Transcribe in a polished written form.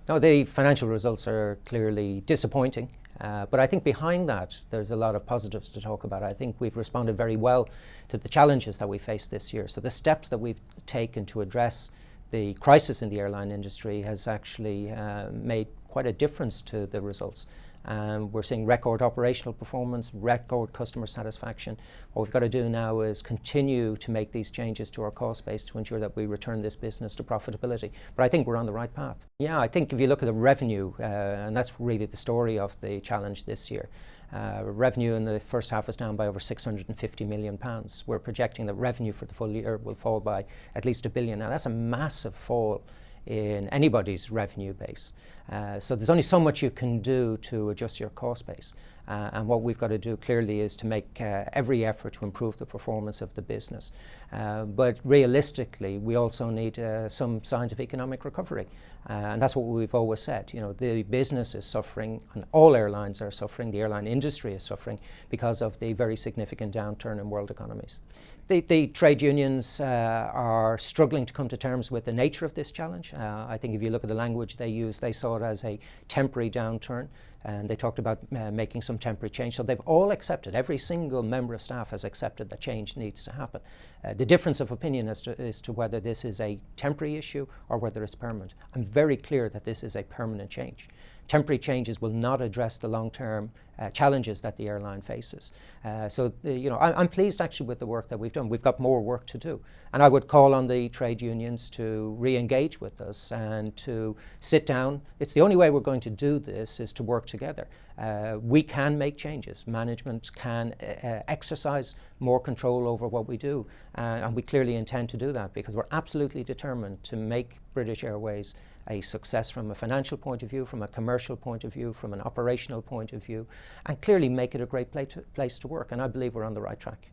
No, the financial results are clearly disappointing, but I think behind that there's a lot of positives to talk about. I think we've responded very well to the challenges that we faced this year. So the steps that we've taken to address the crisis in the airline industry has actually made quite a difference to the results. We're seeing record operational performance, record customer satisfaction. What we've got to do now is continue to make these changes to our cost base to ensure that we return this business to profitability. But I think we're on the right path. Yeah, I think if you look at the revenue, and that's really the story of the challenge this year, revenue in the first half is down by over £650 million. We're projecting that revenue for the full year will fall by at least £1 billion. Now that's a massive fall in anybody's revenue base. So there's only so much you can do to adjust your cost base. And what we've got to do clearly is to make every effort to improve the performance of the business. But realistically, we also need some signs of economic recovery. And that's what we've always said. You know, the business is suffering, and all airlines are suffering. The airline industry is suffering because of the very significant downturn in world economies. The trade unions are struggling to come to terms with the nature of this challenge. I think if you look at the language they use, they saw it as a temporary downturn, and they talked about making some temporary change. So they've all accepted, every single member of staff has accepted that change needs to happen. The difference of opinion as to whether this is a temporary issue or whether it's permanent. I'm very clear that this is a permanent change. Temporary changes will not address the long-term challenges that the airline faces. I'm pleased actually with the work that we've done. We've got more work to do. And I would call on the trade unions to re-engage with us and to sit down. It's the only way we're going to do this is to work together. We can make changes. Management can exercise more control over what we do. And we clearly intend to do that because we're absolutely determined to make British Airways a success from a financial point of view, from a commercial point of view, from an operational point of view, and clearly make it a great place to work. And I believe we're on the right track.